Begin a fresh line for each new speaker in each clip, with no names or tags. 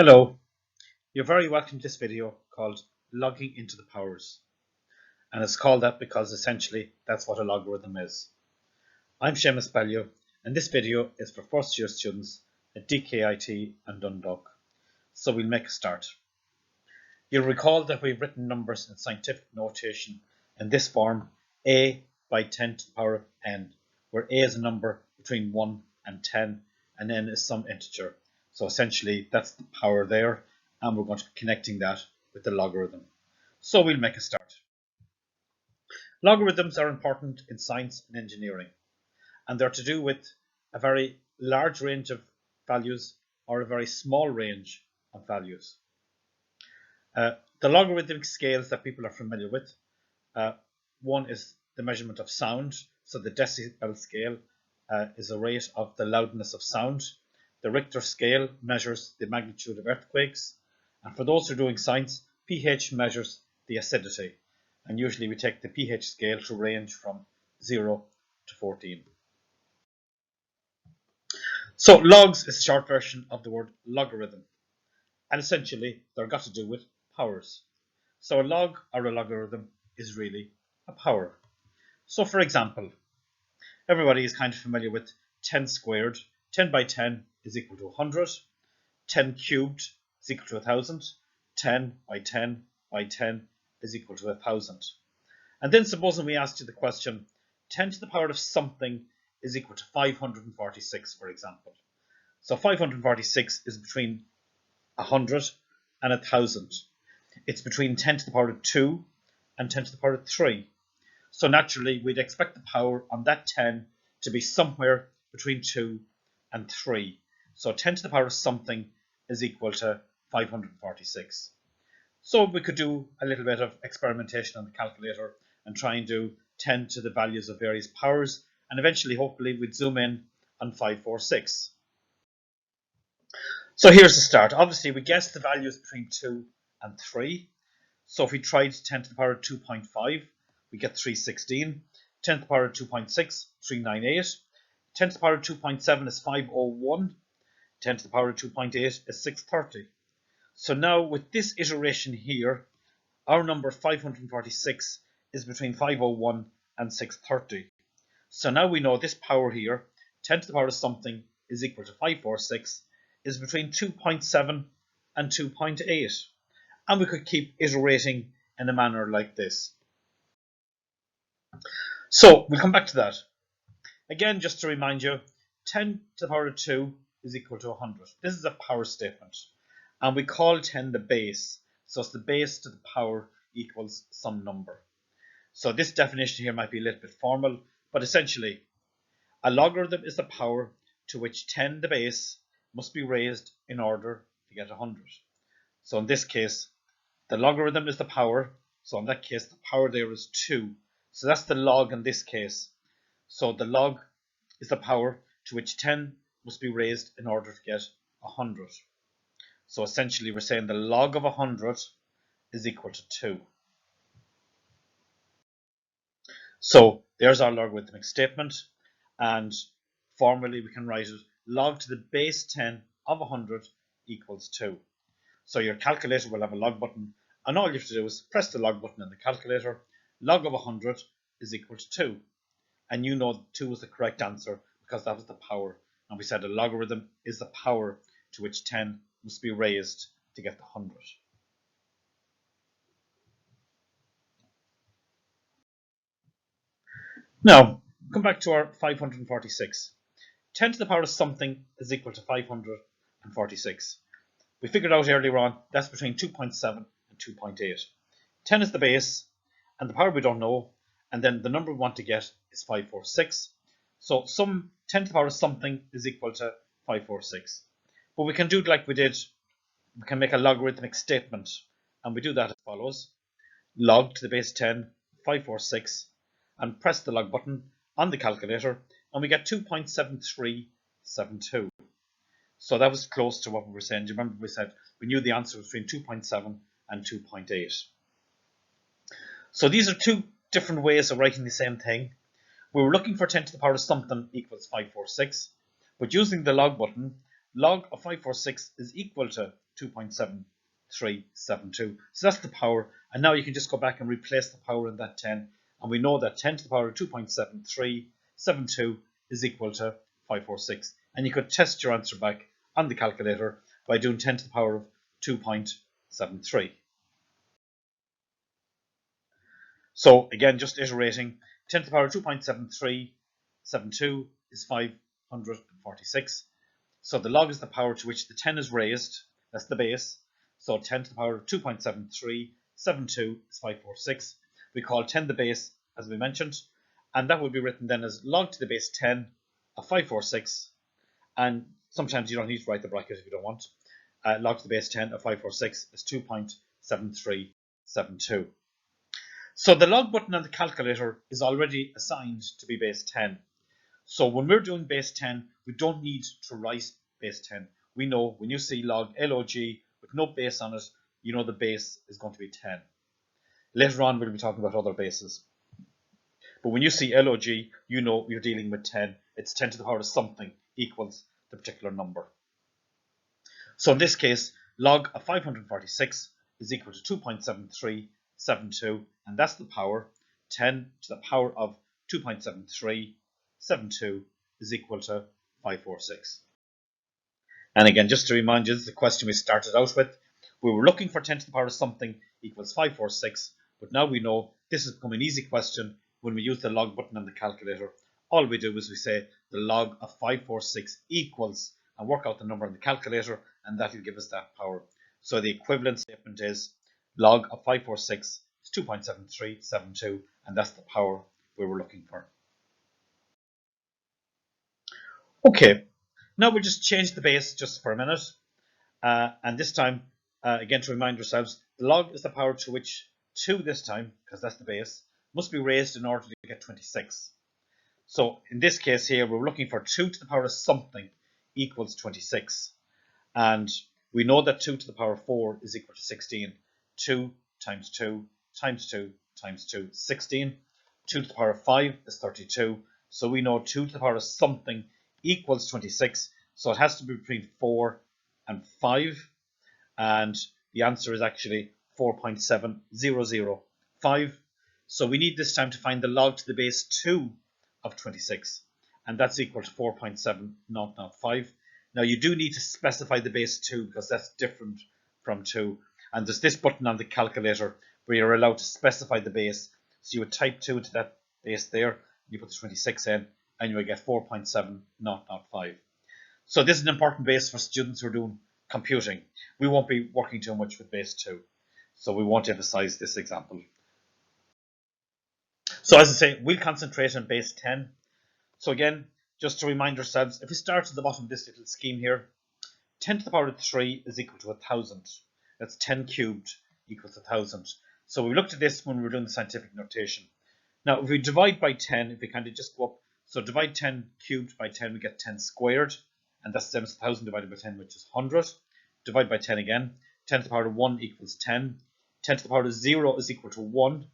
Hello, you're very welcome to this video called Logging into the Powers. And it's called that because essentially that's what a logarithm is. I'm Seamus Ballio and this video is for first year students at DKIT and Dundalk. So we'll make a start. You'll recall that we've written numbers in scientific notation in this form: a by 10 to the power of n, where a is a number between 1 and 10 and n is some integer. So essentially that's the power there, and we're going to be connecting that with the logarithm. So we'll make a start. Logarithms are important in science and engineering, and they're to do with a very large range of values or a very small range of values. The logarithmic scales that people are familiar with, one is the measurement of sound. So the decibel scale is a rate of the loudness of sound. The Richter scale measures the magnitude of earthquakes. And for those who are doing science, pH measures the acidity. And usually we take the pH scale to range from 0 to 14. So logs is a short version of the word logarithm. And essentially they're got to do with powers. So a log or a logarithm is really a power. So for example, everybody is kind of familiar with 10 squared. 10 by 10 is equal to 100. 10 cubed is equal to 1000. 10 by 10 by 10 is equal to 1000. And then supposing we asked you the question, 10 to the power of something is equal to 546, for example. So 546 is between 100 and 1000. It's between 10 to the power of 2 and 10 to the power of 3. So naturally, we'd expect the power on that 10 to be somewhere between 2 and 3. So 10 to the power of something is equal to 546. So we could do a little bit of experimentation on the calculator and try and do 10 to the values of various powers, and eventually, hopefully, we'd zoom in on 546. So here's the start. Obviously, we guessed the values between 2 and 3. So if we tried 10 to the power of 2.5, we get 316. 10 to the power of 2.6, 398. 10 to the power of 2.7 is 501. 10 to the power of 2.8 is 630. So now with this iteration here, our number 546 is between 501 and 630. So now we know this power here, 10 to the power of something is equal to 546, is between 2.7 and 2.8. And we could keep iterating in a manner like this. So we'll come back to that. Again, just to remind you, 10 to the power of 2 is equal to 100. This is a power statement. And we call 10 the base. So it's the base to the power equals some number. So this definition here might be a little bit formal, but essentially, a logarithm is the power to which 10 the base must be raised in order to get 100. So in this case, the logarithm is the power. So in that case, the power there is 2. So that's the log in this case. So the log is the power to which 10 must be raised in order to get 100. So essentially we're saying the log of 100 is equal to 2. So there's our logarithmic statement, and formally we can write it: log to the base 10 of 100 equals 2. So your calculator will have a log button, and all you have to do is press the log button in the calculator. Log of 100 is equal to 2. And you know 2 is the correct answer because that was the power. And we said a logarithm is the power to which 10 must be raised to get the 100. Now, come back to our 546. 10 to the power of something is equal to 546. We figured out earlier on that's between 2.7 and 2.8. 10 is the base, and the power we don't know, and then the number we want to get is 546. So some 10 to the power of something is equal to 546. But we can do it like we did. We can make a logarithmic statement, and we do that as follows: log to the base 10, 546, and press the log button on the calculator, and we get 2.7372. So that was close to what we were saying. Do you remember we said we knew the answer was between 2.7 and 2.8. So these are two different ways of writing the same thing. We were looking for 10 to the power of something equals 546, but using the log button, log of 546 is equal to 2.7372. So that's the power, and now you can just go back and replace the power in that 10, and we know that 10 to the power of 2.7372 is equal to 546. And you could test your answer back on the calculator by doing 10 to the power of 2.73. So again, just iterating, 10 to the power of 2.7372 is 546. So the log is the power to which the 10 is raised, that's the base. So 10 to the power of 2.7372 is 546. We call 10 the base, as we mentioned, and that would be written then as log to the base 10 of 546. And sometimes you don't need to write the bracket if you don't want. Log to the base 10 of 546 is 2.7372. So the log button on the calculator is already assigned to be base 10. So when we're doing base 10, we don't need to write base 10. We know when you see log with no base on it, you know the base is going to be 10. Later on, we'll be talking about other bases. But when you see log, you know you're dealing with 10. It's 10 to the power of something equals the particular number. So in this case, log of 546 is equal to 2.7372, and that's the power. 10 to the power of 2.7372 is equal to 546. And again, just to remind you, this is the question we started out with. We were looking for 10 to the power of something equals 546, but now we know this has become an easy question when we use the log button on the calculator. All we do is we say the log of 546 equals and work out the number on the calculator, and that will give us that power. So the equivalent statement is log of 546 is 2.7372, and that's the power we were looking for. Okay, now we'll just change the base just for a minute, and this time, again to remind ourselves, the log is the power to which 2 this time, because that's the base, must be raised in order to get 26. So in this case here, we're looking for 2 to the power of something equals 26. And we know that 2 to the power of 4 is equal to 16. 2 times 2 times 2 times 2, 16. 2 to the power of 5 is 32. So we know 2 to the power of something equals 26. So it has to be between 4 and 5. And the answer is actually 4.7005. So we need this time to find the log to the base 2 of 26. And that's equal to 4.7005. Now you do need to specify the base 2 because that's different from 2. And there's this button on the calculator where you're allowed to specify the base. So you would type 2 into that base there, you put the 26 in, and you will get 4.7005. So this is an important base for students who are doing computing. We won't be working too much with base 2. So we won't emphasize this example. So as I say, we'll concentrate on base 10. So again, just to remind ourselves, if we start at the bottom of this little scheme here, 10 to the power of 3 is equal to 1,000. That's 10 cubed equals 1,000. So we looked at this when we were doing the scientific notation. Now, if we divide by 10, if we kind of just go up, so divide 10 cubed by 10, we get 10 squared, and that's the same as 1,000 divided by 10, which is 100. Divide by 10 again. 10 to the power of 1 equals 10. 10 to the power of 0 is equal to 1.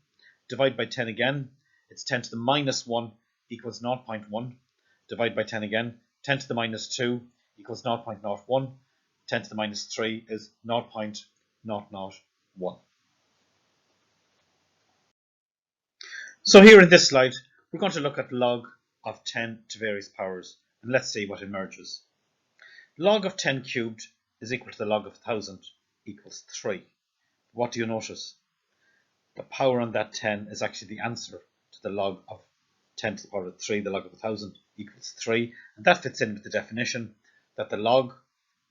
Divide by 10 again. It's 10 to the minus 1 equals 0.1. Divide by 10 again. 10 to the minus 2 equals 0.01. 10 to the minus 3 is 0.001. So here in this slide, we're going to look at log of 10 to various powers, and let's see what emerges. Log of 10 cubed is equal to the log of 1,000 equals 3. What do you notice? The power on that 10 is actually the answer to the log of 10 to the power of 3, the log of 1,000 equals 3. And that fits in with the definition that the log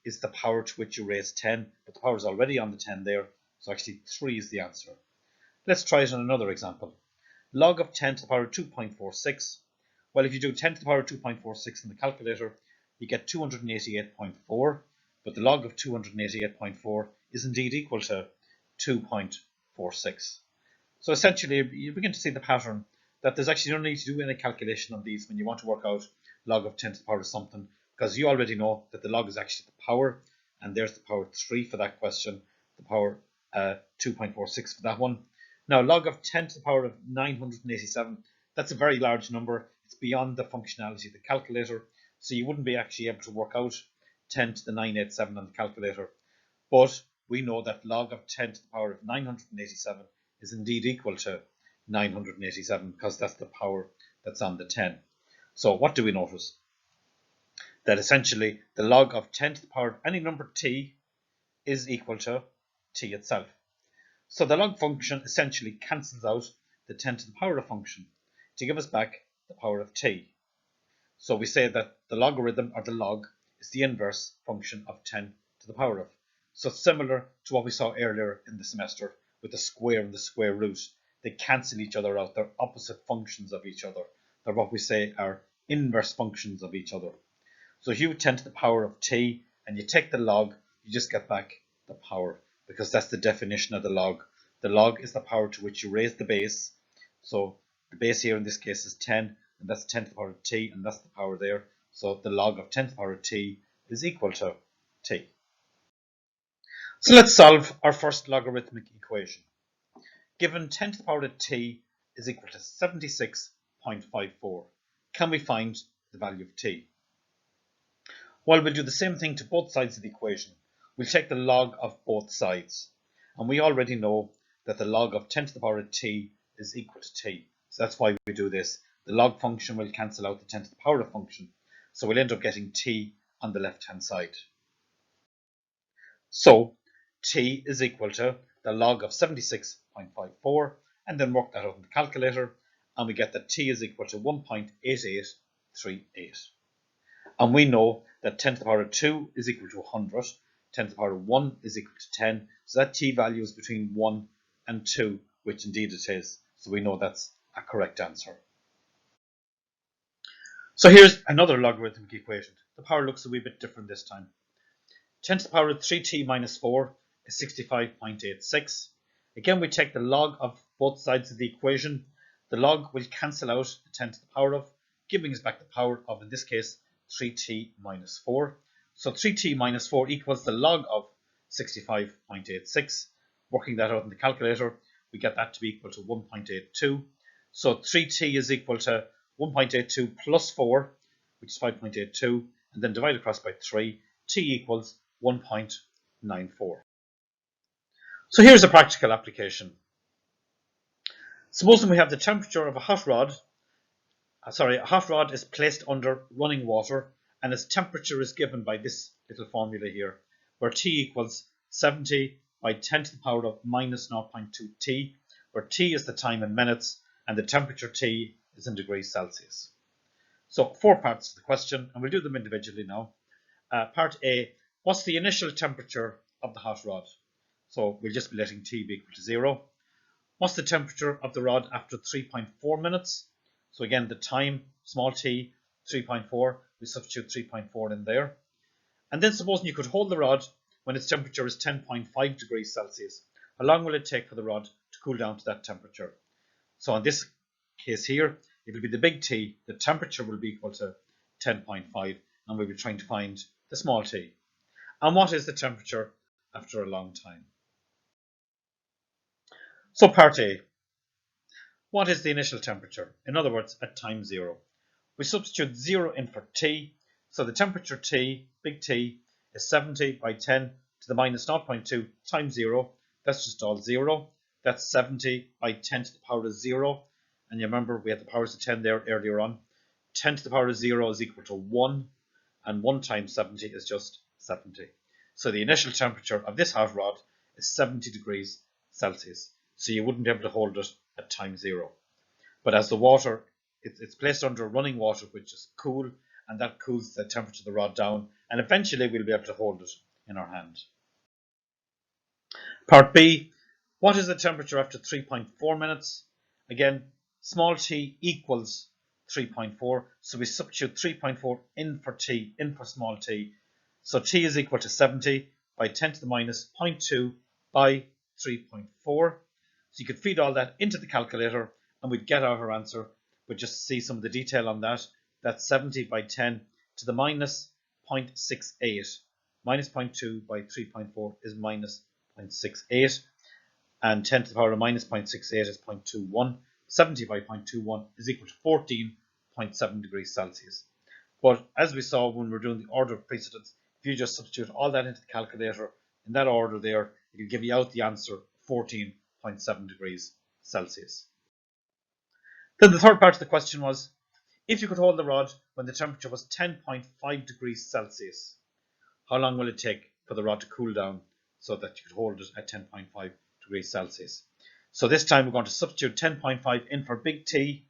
is the power to which you raise 10, but the power is already on the 10 there, so actually 3 is the answer. Let's try it on another example. Log of 10 to the power of 2.46. Well, if you do 10 to the power of 2.46 in the calculator, you get 288.4, but the log of 288.4 is indeed equal to 2.46. So essentially, you begin to see the pattern that there's actually no need to do any calculation on these when you want to work out log of 10 to the power of something, because you already know that the log is actually the power, and there's the power 3 for that question, the power 2.46 for that one. Now, log of 10 to the power of 987, that's a very large number. It's beyond the functionality of the calculator, so you wouldn't be actually able to work out 10 to the 987 on the calculator. But we know that log of 10 to the power of 987 is indeed equal to 987 because that's the power that's on the 10. So what do we notice? That essentially the log of 10 to the power of any number t is equal to t itself. So the log function essentially cancels out the 10 to the power of function to give us back the power of t. So we say that the logarithm, or the log, is the inverse function of 10 to the power of. So similar to what we saw earlier in the semester with the square and the square root. They cancel each other out. They're opposite functions of each other. They're what we say are inverse functions of each other. So if you 10 to the power of t and you take the log, you just get back the power, because that's the definition of the log. The log is the power to which you raise the base. So the base here in this case is 10, and that's 10 to the power of t, and that's the power there. So the log of 10 to the power of t is equal to t. So let's solve our first logarithmic equation. Given 10 to the power of t is equal to 76.54, can we find the value of t? Well, we'll do the same thing to both sides of the equation. We'll take the log of both sides. And we already know that the log of 10 to the power of t is equal to t. So that's why we do this. The log function will cancel out the 10 to the power of function. So we'll end up getting t on the left-hand side. So t is equal to the log of 76.54, and then work that out in the calculator, and we get that t is equal to 1.8838. And we know that 10 to the power of 2 is equal to 100, 10 to the power of 1 is equal to 10, so that t value is between 1 and 2, which indeed it is. So we know that's a correct answer. So here's another logarithmic equation. The power looks a wee bit different this time. 10 to the power of 3t minus 4 is 65.86. Again, we take the log of both sides of the equation. The log will cancel out the 10 to the power of, giving us back the power of, in this case, 3t minus 4. So 3t minus 4 equals the log of 65.86. Working that out in the calculator, we get that to be equal to 1.82. So 3t is equal to 1.82 plus 4, which is 5.82, and then divide across by 3. T equals 1.94. So here's a practical application. Supposing we have the temperature of a hot rod. A hot rod is placed under running water, and its temperature is given by this little formula here, where T equals 70 by 10 to the power of minus 0.2 T, where T is the time in minutes and the temperature T is in degrees Celsius. So 4 parts to the question, and we'll do them individually now. Part A, what's the initial temperature of the hot rod? So we'll just be letting T be equal to 0. What's the temperature of the rod after 3.4 minutes? So again, the time, small t, 3.4, we substitute 3.4 in there. And then supposing you could hold the rod when its temperature is 10.5 degrees Celsius. How long will it take for the rod to cool down to that temperature? So in this case here, it will be the big T, the temperature will be equal to 10.5, and we'll be trying to find the small t. And what is the temperature after a long time? So part A. What is the initial temperature? In other words, at time 0. We substitute 0 in for T, so the temperature T, big T, is 70 by 10 to the minus 0.2 times 0. That's just all 0. That's 70 by 10 to the power of 0. And you remember we had the powers of 10 there earlier on. 10 to the power of 0 is equal to 1, and 1 times 70 is just 70. So the initial temperature of this hot rod is 70 degrees Celsius. So you wouldn't be able to hold it at time 0. But as the water, it's placed under running water, which is cool, and that cools the temperature of the rod down, and eventually we'll be able to hold it in our hand. Part B, what is the temperature after 3.4 minutes? Again, small t equals 3.4, so we substitute 3.4 in for t, in for small t. So t is equal to 70 by 10 to the minus 0.2 by 3.4. So you could feed all that into the calculator and we'd get out our answer. We'd just see some of the detail on that. That's 70 by 10 to the minus 0.68. Minus 0.2 by 3.4 is minus 0.68. And 10 to the power of minus 0.68 is 0.21. 70 by 0.21 is equal to 14.7 degrees Celsius. But as we saw when we were doing the order of precedence, if you just substitute all that into the calculator, in that order there, it will give you out the answer 14.7 degrees Celsius. Then the third part of the question was, if you could hold the rod when the temperature was 10.5 degrees Celsius, how long will it take for the rod to cool down so that you could hold it at 10.5 degrees Celsius? So this time we're going to substitute 10.5 in for big T,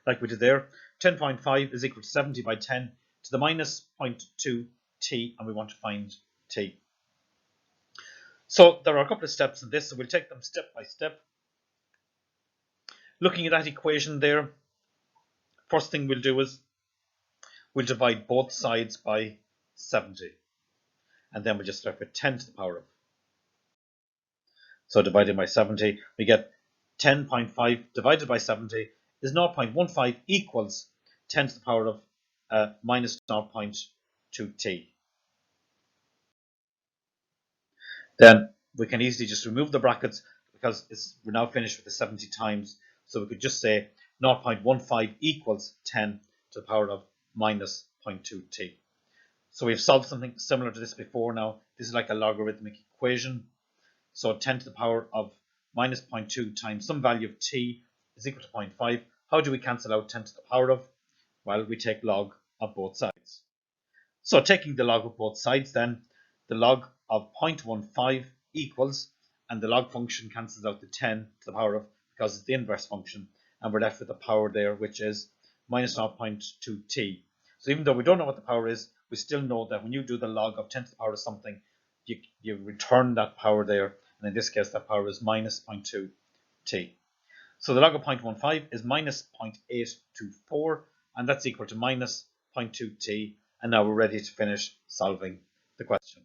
like we did there. 10.5 is equal to 70 by 10 to the minus 0.2 T, and we want to find T. So there are a couple of steps in this, so we'll take them step by step. Looking at that equation there, first thing we'll do is we'll divide both sides by 70. And then we'll just start with 10 to the power of. So divided by 70, we get 10.5 divided by 70 is 0.15 equals 10 to the power of minus 0.2t. Then we can easily just remove the brackets because we're now finished with the 70 times. So we could just say 0.15 equals 10 to the power of minus 0.2t. So we've solved something similar to this before now. This is like a logarithmic equation. So 10 to the power of minus 0.2 times some value of t is equal to 0.5. How do we cancel out 10 to the power of? Well, we take log of both sides. So taking the log of both sides then, the log of 0.15 equals, and the log function cancels out the 10 to the power of because it's the inverse function, and we're left with the power there, which is minus 0.2t. So even though we don't know what the power is, we still know that when you do the log of 10 to the power of something, you return that power there, and in this case that power is minus 0.2t. So the log of 0.15 is minus 0.824, and that's equal to minus 0.2t, and now we're ready to finish solving the question.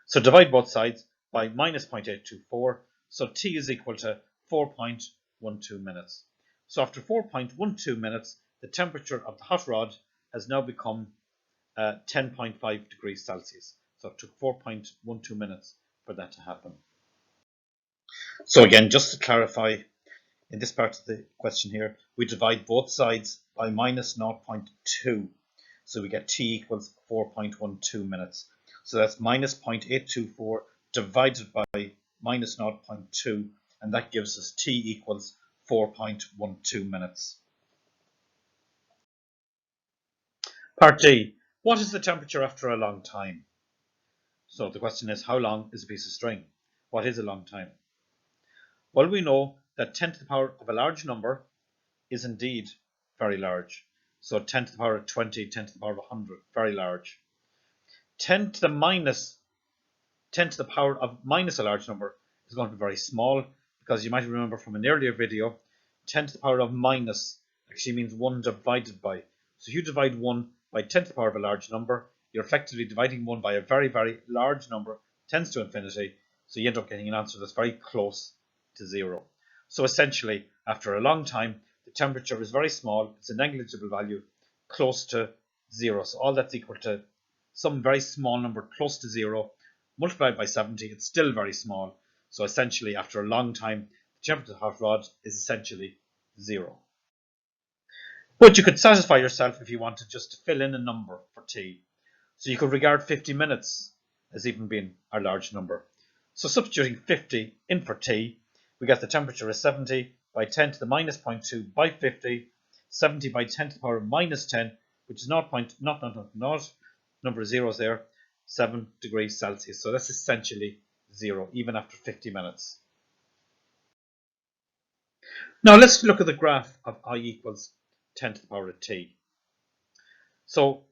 So divide both sides by minus 0.824, so t is equal to 4.12 minutes. So after 4.12 minutes, the temperature of the hot rod has now become 10.5 degrees Celsius. So it took 4.12 minutes for that to happen. So again, just to clarify, in this part of the question here, we divide both sides by minus 0.2. So we get t equals 4.12 minutes. So that's minus 0.824 divided by minus 0.2, and that gives us t equals 4.12 minutes. Part D. What is the temperature after a long time? So the question is, how long is a piece of string? What is a long time? Well, we know that 10 to the power of a large number is indeed very large. So 10 to the power of 20, 10 to the power of 100, very large. 10 to the power of minus a large number is going to be very small, because you might remember from an earlier video, 10 to the power of minus actually means 1 divided by. So if you divide 1 by 10 to the power of a large number, you're effectively dividing 1 by a very, very large number, tends to infinity, so you end up getting an answer that's very close to 0. So essentially, after a long time, the temperature is very small, it's a negligible value, close to 0. So all that's equal to some very small number close to 0, multiplied by 70, it's still very small. So essentially, after a long time, the temperature of the hot rod is essentially 0. But you could satisfy yourself if you wanted just to fill in a number for t. So you could regard 50 minutes as even being a large number. So substituting 50 in for t, we get the temperature is 70 by 10 to the minus 0.2 by 50, 70 by 10 to the power of minus 10, which is not number of zeros there, 7 degrees Celsius. So that's essentially 0, even after 50 minutes. Now let's look at the graph of I equals 10 to the power of t. So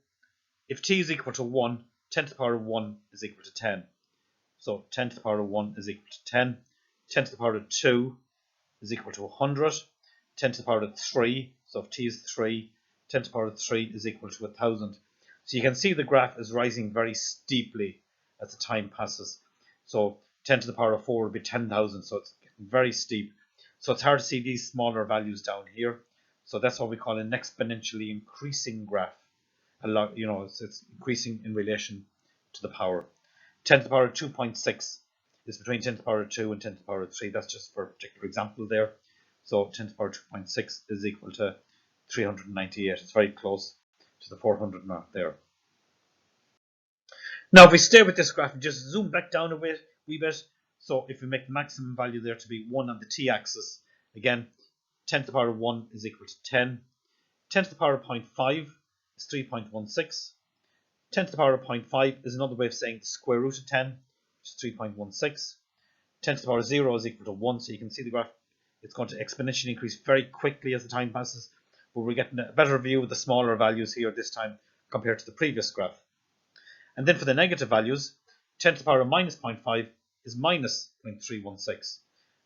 if t is equal to 1, 10 to the power of 1 is equal to 10. So 10 to the power of 1 is equal to 10. 10 to the power of 2 is equal to 100. 10 to the power of 3, so if t is 3, 10 to the power of 3 is equal to 1000. So you can see the graph is rising very steeply as the time passes. So 10 to the power of 4 will be 10,000, so it's getting very steep. So it's hard to see these smaller values down here. So that's what we call an exponentially increasing graph. It's increasing in relation to the power. 10 to the power of 2.6 is between 10 to the power of 2 and 10 to the power of 3. That's just for a particular example there. So 10 to the power of 2.6 is equal to 398. It's very close to the 400 mark there. Now, if we stay with this graph and just zoom back down a wee bit, so if we make the maximum value there to be 1 on the t-axis, again, 10 to the power of 1 is equal to 10. 10 to the power of 0.5 is 3.16. 10 to the power of 0.5 is another way of saying the square root of 10, which is 3.16. 10 to the power of 0 is equal to 1, so you can see the graph, it's going to exponentially increase very quickly as the time passes, but we're getting a better view of the smaller values here this time compared to the previous graph. And then for the negative values, 10 to the power of minus 0.5 is minus 0.316.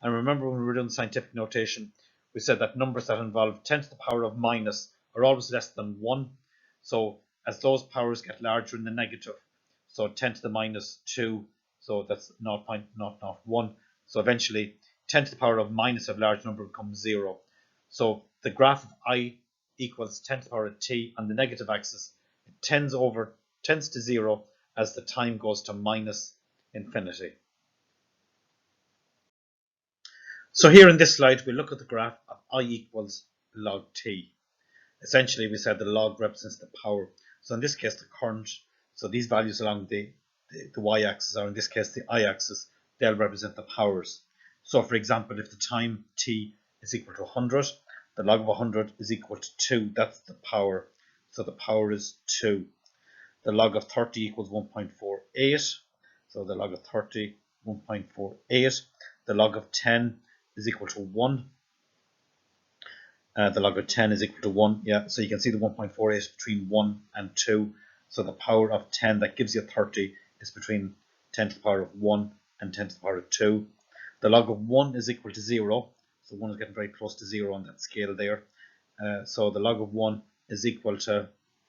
And remember when we were doing scientific notation, we said that numbers that involve 10 to the power of minus are always less than 1. So as those powers get larger in the negative, so 10 to the minus 2, so that's 0.001. So eventually 10 to the power of minus a large number becomes 0. So the graph of I equals 10 to the power of t on the negative axis, it tends to 0 as the time goes to minus infinity. So here in this slide, we look at the graph of I equals log t. Essentially, we said the log represents the power. So in this case, the current, so these values along the y-axis, or in this case, the I-axis, they'll represent the powers. So for example, if the time t is equal to 100, the log of 100 is equal to 2. That's the power. So the power is 2. The log of 30 equals 1.48. So the log of 30, 1.48. The log of 10 is equal to 1. The log of 10 is equal to 1. Yeah, so you can see the 1.48 between 1 and 2. So the power of 10 that gives you 30 is between 10 to the power of 1 and 10 to the power of 2. The log of 1 is equal to 0. So 1 is getting very close to 0 on that scale there. So the log of 1 is equal to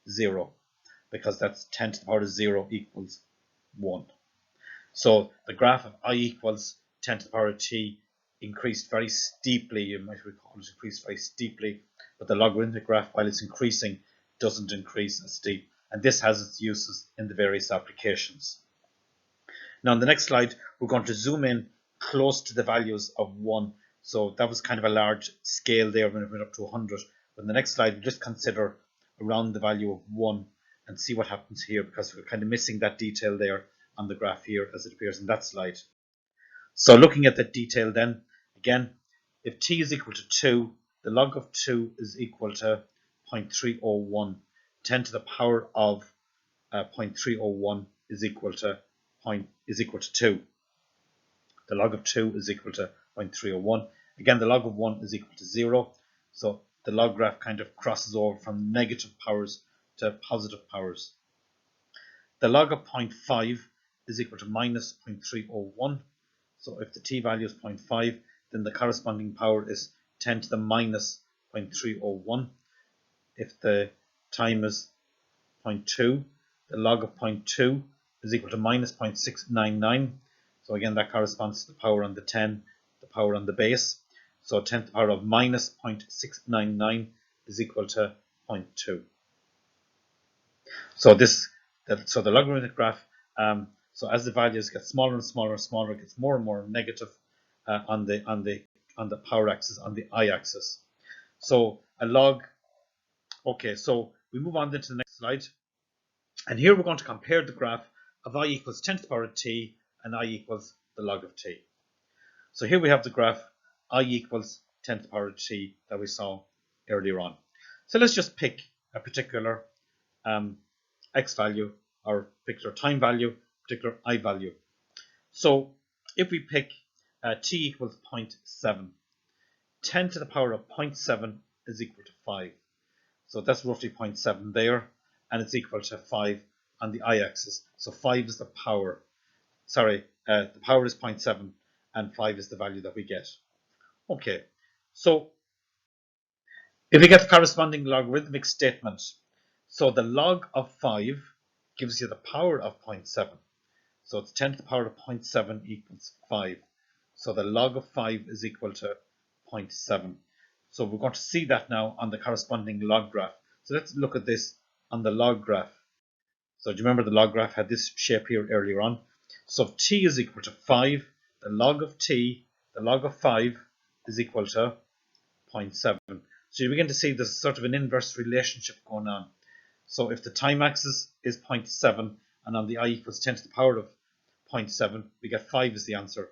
0, because that's 10 to the power of 0 equals 1. So the graph of I equals 10 to the power of t increased very steeply. You might recall it increased very steeply, but the logarithmic graph, while it's increasing, doesn't increase as steep. And this has its uses in the various applications. Now on the next slide, we're going to zoom in close to the values of 1. So that was kind of a large scale there when it went up to 100. But in the next slide, we just consider around the value of 1 and see what happens here, because we're kind of missing that detail there on the graph here as it appears in that slide. So looking at the detail then, again, if t is equal to 2, the log of 2 is equal to 0.301. 10 to the power of 0.301 is equal to 2. The log of 2 is equal to 0.301. Again, the log of 1 is equal to 0. So the log graph kind of crosses over from negative powers to positive powers. The log of 0.5 is equal to minus 0.301. So if the t value is 0.5, then the corresponding power is 10 to the minus 0.301. If the time is 0.2, the log of 0.2 is equal to minus 0.699. So again, that corresponds to the power on the 10, the power on the base. So 10 to the power of minus 0.699 is equal to 0.2. So the logarithmic graph, so as the values get smaller and smaller and smaller, it gets more and more negative on the power axis, on the I-axis. So a log. Okay, so we move on then to the next slide, and here we're going to compare the graph of I equals 10 to the power of t and I equals the log of t. So here we have the graph I equals 10 to the power of t that we saw earlier on. So let's just pick a particular x value, or particular time value, particular I value. So if we pick t equals 0.7, 10 to the power of 0.7 is equal to 5. So that's roughly 0.7 there, and it's equal to 5 on the I-axis. So 5 is the power. Sorry, the power is 0.7, and 5 is the value that we get. Okay, so if we get the corresponding logarithmic statement, so the log of 5 gives you the power of 0.7. So it's 10 to the power of 0.7 equals 5. So the log of 5 is equal to 0.7. So we're going to see that now on the corresponding log graph. So let's look at this on the log graph. So do you remember the log graph had this shape here earlier on? So if t is equal to 5, the log of t, the log of 5 is equal to 0.7. So you begin to see there's sort of an inverse relationship going on. So if the time axis is 0.7 and on the I equals 10 to the power of 0.7, we get 5 as the answer.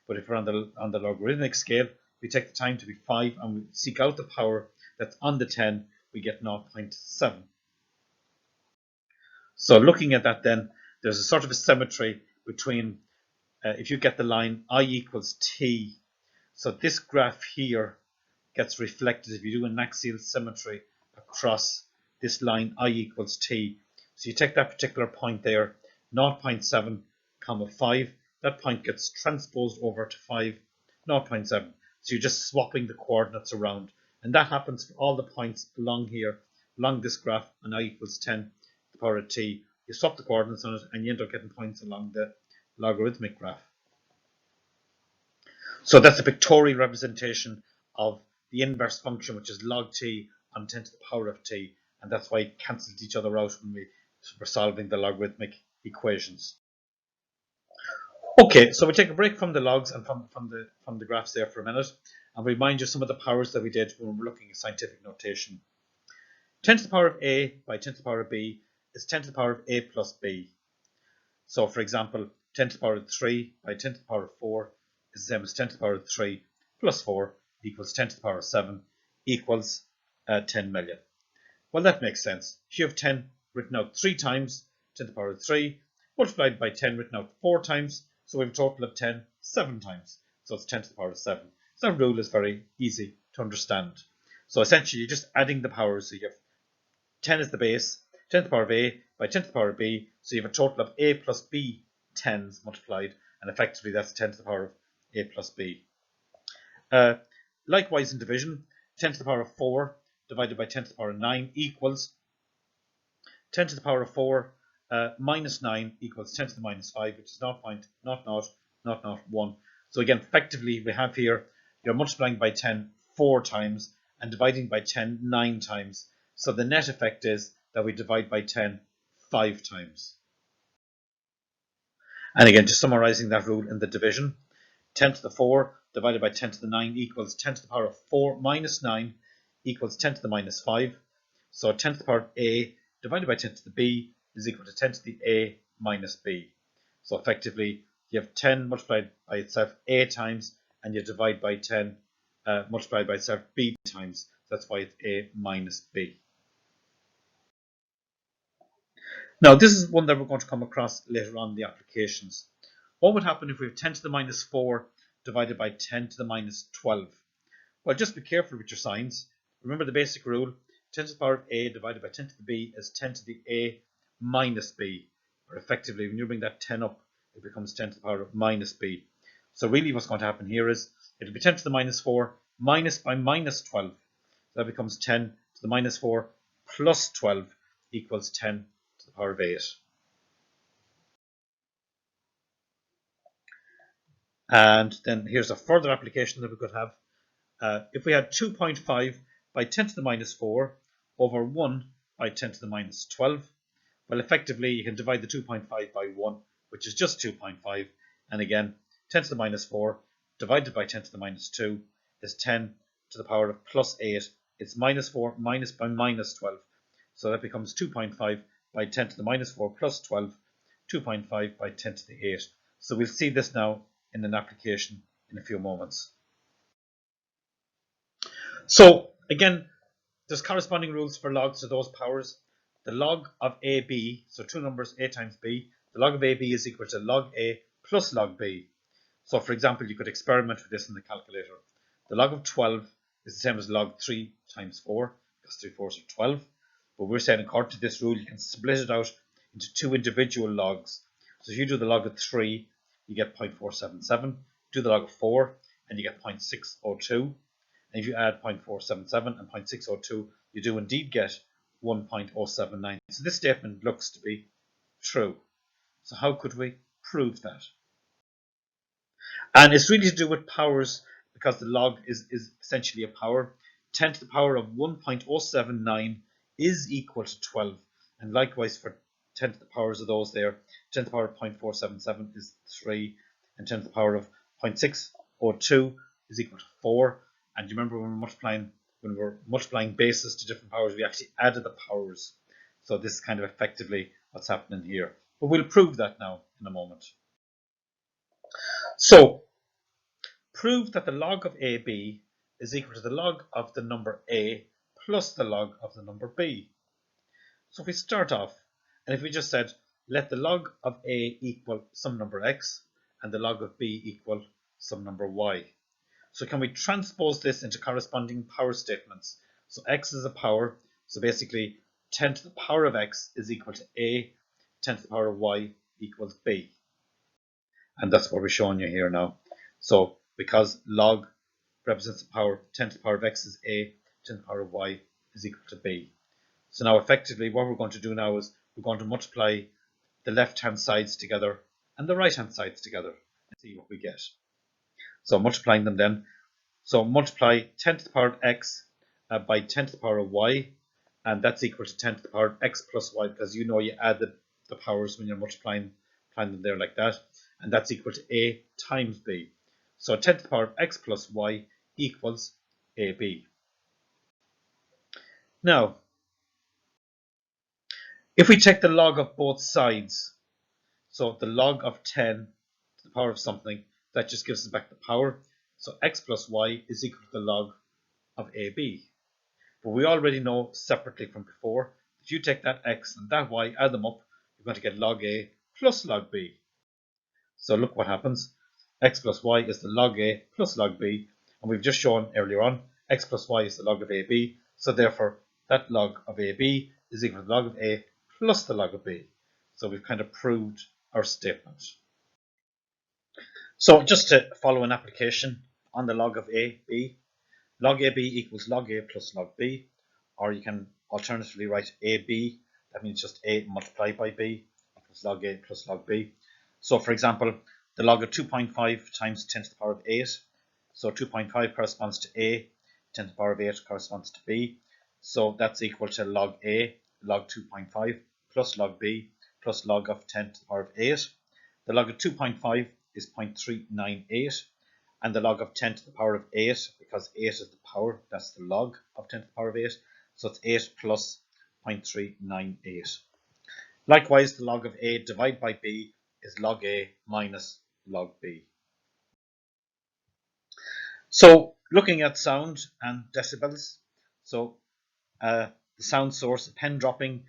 But if we're on the logarithmic scale, we take the time to be 5 and we seek out the power that's on the 10, we get 0.7. So looking at that then, there's a sort of a symmetry between, if you get the line I equals t, so this graph here gets reflected if you do an axial symmetry across this line I equals t. So you take that particular point there, 0.7, comma 5, that point gets transposed over to 5, 0.7. So you're just swapping the coordinates around. And that happens for all the points along here, along this graph, and I equals 10 to the power of t. You swap the coordinates on it and you end up getting points along the logarithmic graph. So that's a pictorial representation of the inverse function, which is log t on 10 to the power of t, and that's why it cancels each other out when we're solving the logarithmic equations. Okay, so we take a break from the logs and from the graphs there for a minute, and remind you some of the powers that we did when we were looking at scientific notation. 10 to the power of a by 10 to the power of b is 10 to the power of a plus b. So, for example, 10 to the power of 3 by 10 to the power of 4 is the same as 10 to the power of 3 plus 4 equals 10 to the power of 7 equals 10 million. Well, that makes sense. If you have 10 written out 3 times, 10 to the power of 3, multiplied by 10 written out 4 times, so we have a total of 10 7 times. So it's 10 to the power of 7. So that rule is very easy to understand. So essentially, you're just adding the powers. So you have 10 is the base, 10 to the power of a by 10 to the power of b, so you have a total of a plus b 10s multiplied, and effectively that's 10 to the power of a plus b. Likewise in division, 10 to the power of 4 divided by 10 to the power of 9 equals 10 to the power of 4 minus 9 equals 10 to the minus 5, which is 0.000001. So again, effectively we have here, you're multiplying by 10 4 times and dividing by 10 9 times. So the net effect is that we divide by 10 5 times. And again, just summarizing that rule in the division, 10 to the 4 divided by 10 to the 9 equals 10 to the power of 4 minus 9 equals 10 to the minus 5. So 10 to the power of a divided by 10 to the b is equal to 10 to the a minus b. So effectively, you have 10 multiplied by itself a times, and you divide by 10 multiplied by itself b times. That's why it's a minus b. Now, this is one that we're going to come across later on in the applications. What would happen if we have 10 to the minus 4 divided by 10 to the minus 12? Well, just be careful with your signs. Remember the basic rule, 10 to the power of a divided by 10 to the b is 10 to the a minus b. Or effectively, when you bring that 10 up, it becomes 10 to the power of minus b. So really what's going to happen here is, it'll be 10 to the minus 4 minus by minus 12. So that becomes 10 to the minus 4 plus 12 equals 10 to the power of 8. And then here's a further application that we could have. If we had 2.5 by 10 to the minus 4 over 1 by 10 to the minus 12, well, effectively, you can divide the 2.5 by 1, which is just 2.5. And again, 10 to the minus 4 divided by 10 to the minus 2 is 10 to the power of plus 8. It's minus 4 minus by minus 12. So that becomes 2.5 by 10 to the minus 4 plus 12, 2.5 by 10 to the 8. So we'll see this now in an application in a few moments. So again, there's corresponding rules for logs to those powers. The log of AB, so two numbers a times b, the log of AB is equal to log a plus log b. So for example, you could experiment with this in the calculator. The log of 12 is the same as log 3 times 4, because 3 fours are 12. But we're saying according to this rule, you can split it out into two individual logs. So if you do the log of 3, you get 0.477. Do the log of 4, and you get 0.602. And if you add 0.477 and 0.602, you do indeed get 1.079. So this statement looks to be true. So how could we prove that? And it's really to do with powers, because the log is essentially a power. 10 to the power of 1.079 is equal to 12. And likewise for 10 to the powers of those there, 10 to the power of 0.477 is 3. And 10 to the power of 0.602 is equal to 4. And you remember when we're multiplying bases to different powers, we actually added the powers. So this is kind of effectively what's happening here. But we'll prove that now in a moment. So, prove that the log of AB is equal to the log of the number A plus the log of the number B. So if we start off, and if we just said, let the log of A equal some number x, and the log of B equal some number y. So can we transpose this into corresponding power statements? So x is a power, so basically 10 to the power of x is equal to A, 10 to the power of y equals B. And that's what we're showing you here now. So because log represents the power, 10 to the power of x is A, 10 to the power of y is equal to B. So now effectively what we're going to do now is we're going to multiply the left-hand sides together and the right-hand sides together and see what we get. So multiplying them then. So multiply 10 to the power of x by 10 to the power of y, and that's equal to 10 to the power of x plus y, because you know you add the powers when you're multiplying them there like that, and that's equal to A times B. So 10 to the power of x plus y equals AB. Now, if we take the log of both sides, so the log of 10 to the power of something, that just gives us back the power. So x plus y is equal to the log of AB. But we already know separately from before, if you take that x and that y, add them up, you're going to get log A plus log B. So look what happens. X plus y is the log A plus log B, and we've just shown earlier on, x plus y is the log of AB, so therefore that log of AB is equal to the log of A plus the log of B. So we've kind of proved our statement. So just to follow an application on the log of AB, log AB equals log A plus log B, or you can alternatively write AB, that means just A multiplied by B, equals log A plus log B. So for example, the log of 2.5 times 10 to the power of 8, so 2.5 corresponds to A, 10 to the power of 8 corresponds to B, so that's equal to log A, log 2.5, plus log B, plus log of 10 to the power of 8. The log of 2.5 is 0.398, and the log of 10 to the power of 8, because 8 is the power, that's the log of 10 to the power of 8, so it's 8 plus 0.398. Likewise, the log of A divided by B is log A minus log B. So looking at sound and decibels, so the sound source, a pen dropping,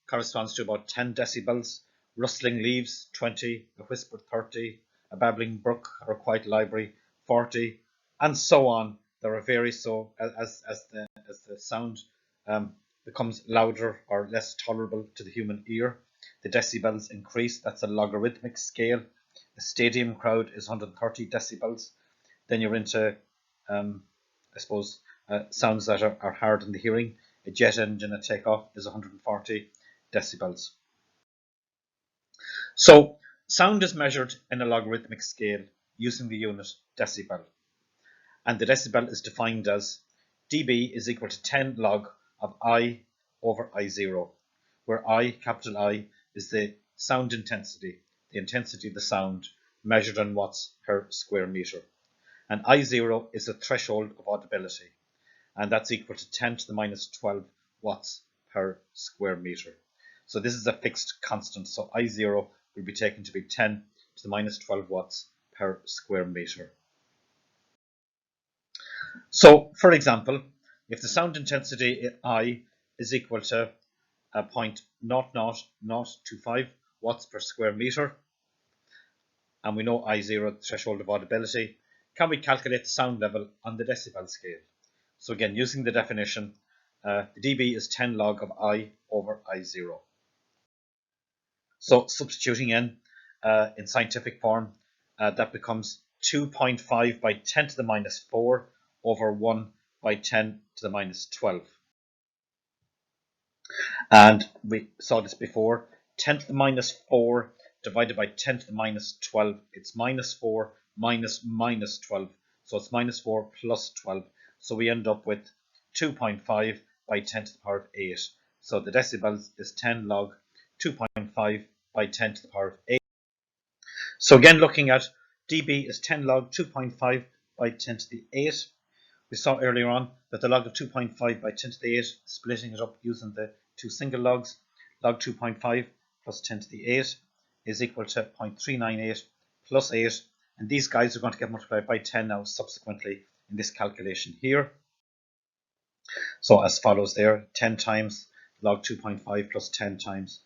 corresponds to about 10 decibels, rustling leaves 20, a whisper 30, a babbling brook or a quiet library 40, and so on. There are various, so as the sound becomes louder or less tolerable to the human ear, the decibels increase. That's a logarithmic scale. A stadium crowd is 130 decibels. Then you're into, I suppose, sounds that are hard in the hearing. A jet engine at takeoff is 140 decibels. So sound is measured in a logarithmic scale using the unit decibel. And the decibel is defined as dB is equal to 10 log of I over I0, where I, capital I, is the sound intensity, the intensity of the sound measured in watts per square meter. And I0 is the threshold of audibility, and that's equal to 10 to the minus 12 watts per square meter. So this is a fixed constant, so I0 will be taken to be 10 to the minus 12 watts per square meter. So, for example, if the sound intensity I is equal to 0.00025 watts per square meter, and we know I0, the threshold of audibility, can we calculate the sound level on the decibel scale? So again, using the definition, the dB is 10 log of I over I0. So substituting in scientific form, that becomes 2.5 by 10 to the minus 4 over 1 by 10 to the minus 12. And we saw this before, 10 to the minus 4 divided by 10 to the minus 12, it's minus 4 minus minus 12, so it's minus 4 plus 12. So we end up with 2.5 by 10 to the power of 8. So the decibels is 10 log 2.5 by 10 to the power of 8. So again, looking at dB is 10 log 2.5 by 10 to the 8. We saw earlier on that the log of 2.5 by 10 to the 8, splitting it up using the two single logs, log 2.5 plus 10 to the 8 is equal to 0.398 plus 8. And these guys are going to get multiplied by 10 now subsequently in this calculation here. So as follows there, 10 times log 2.5 plus 10 times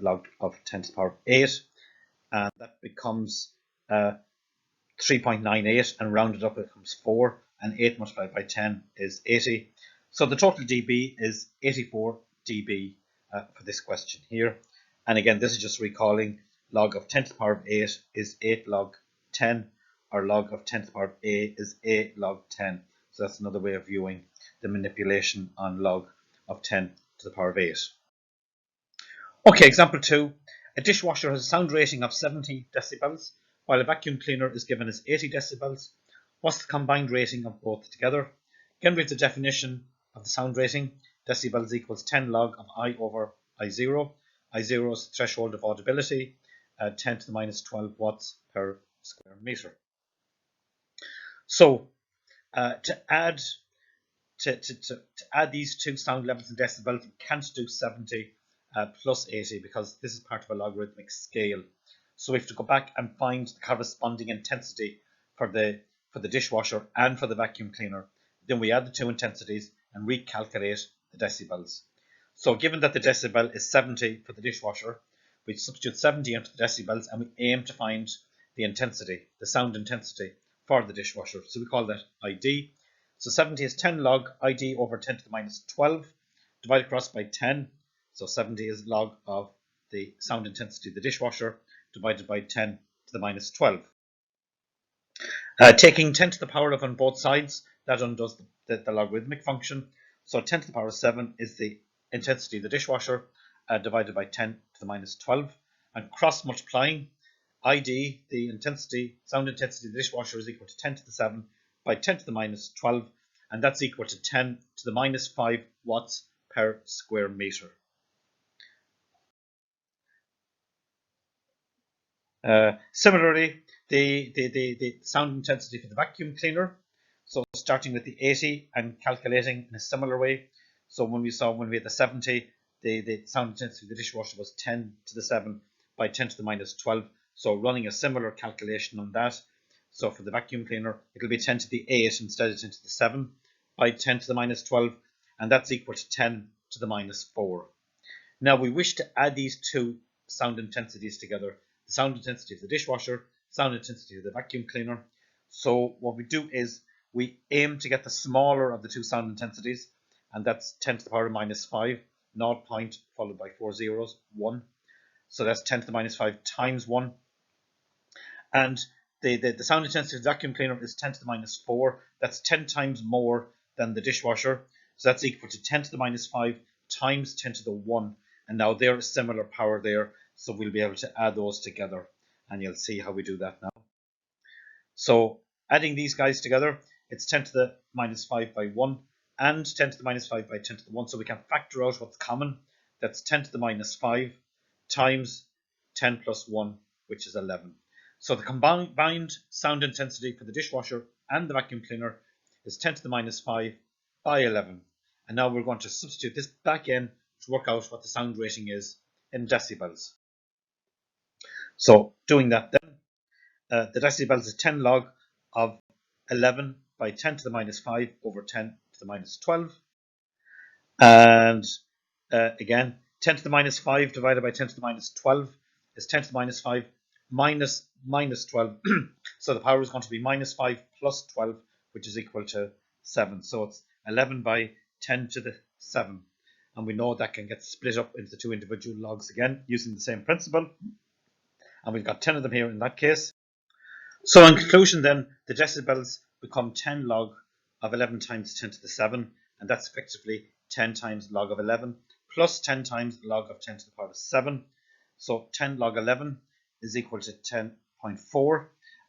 log of 10 to the power of 8. And that becomes 3.98, and rounded up it becomes 4, and 8 multiplied by 10 is 80. So the total dB is 84 dB for this question here. And again, this is just recalling log of 10 to the power of 8 is 8 log 10, or log of 10 to the power of a is a log 10. So that's another way of viewing the manipulation on log of 10 to the power of 8. Okay, example 2. A dishwasher has a sound rating of 70 decibels, while a vacuum cleaner is given as 80 decibels. What's the combined rating of both together? Again, we have the definition of the sound rating. Decibels equals 10 log of I over I0. I0 is the threshold of audibility, 10 to the minus 12 watts per square meter. So to add these two sound levels in decibels, we can't do 70 plus 80 because this is part of a logarithmic scale. So we have to go back and find the corresponding intensity for the dishwasher and for the vacuum cleaner. Then we add the two intensities and recalculate the decibels. So given that the decibel is 70 for the dishwasher, we substitute 70 into the decibels and we aim to find the intensity, the sound intensity for the dishwasher. So we call that ID. So 70 is 10 log ID over 10 to the minus 12 divided across by 10. So 70 is log of the sound intensity of the dishwasher divided by 10 to the minus 12. Taking 10 to the power of on both sides, that undoes the logarithmic function. So 10 to the power of 7 is the intensity of the dishwasher divided by 10 to the minus 12. And cross multiplying ID, the sound intensity of the dishwasher, is equal to 10 to the 7 by 10 to the minus 12. And that's equal to 10 to the minus 5 watts per square meter. Similarly, the sound intensity for the vacuum cleaner. So starting with the 80 and calculating in a similar way. So when we had the 70, the sound intensity of the dishwasher was 10 to the 7 by 10 to the minus 12. So running a similar calculation on that. So for the vacuum cleaner, it'll be 10 to the 8 instead of 10 to the 7 by 10 to the minus 12. And that's equal to 10 to the minus 4. Now we wish to add these two sound intensities together. The sound intensity of the dishwasher, sound intensity of the vacuum cleaner. So what we do is we aim to get the smaller of the two sound intensities, and that's 10 to the power of minus 5, 0 point followed by 4 zeros, 1. So that's 10 to the minus 5 times 1. And the sound intensity of the vacuum cleaner is 10 to the minus 4. That's 10 times more than the dishwasher. So that's equal to 10 to the minus 5 times 10 to the 1. And now there is similar power there. So we'll be able to add those together, and you'll see how we do that now. So adding these guys together, it's 10 to the minus 5 by 1 and 10 to the minus 5 by 10 to the 1. So we can factor out what's common. That's 10 to the minus 5 times 10 plus 1, which is 11. So the combined sound intensity for the dishwasher and the vacuum cleaner is 10 to the minus 5 by 11. And now we're going to substitute this back in to work out what the sound rating is in decibels. So doing that then, the decibels is 10 log of 11 by 10 to the minus 5 over 10 to the minus 12. And again, 10 to the minus 5 divided by 10 to the minus 12 is 10 to the minus 5 minus 12. So the power is going to be minus 5 plus 12, which is equal to 7. So it's 11 by 10 to the 7. And we know that can get split up into the two individual logs again using the same principle. And we've got 10 of them here in that case. So in conclusion then, the decibels become 10 log of 11 times 10 to the 7, and that's effectively 10 times log of 11 plus 10 times log of 10 to the power of 7. So 10 log 11 is equal to 10.4,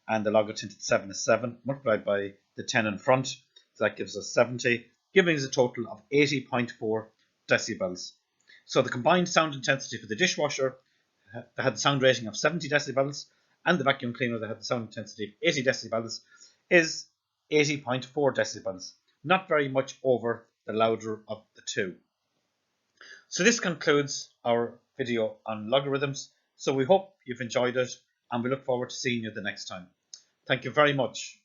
and the log of 10 to the 7 is 7, multiplied by the 10 in front. So that gives us 70, giving us a total of 80.4 decibels. So the combined sound intensity for the dishwasher that had the sound rating of 70 decibels and the vacuum cleaner that had the sound intensity of 80 decibels is 80.4 decibels, not very much over the louder of the two. So this concludes our video on logarithms. So we hope you've enjoyed it and we look forward to seeing you the next time. Thank you very much.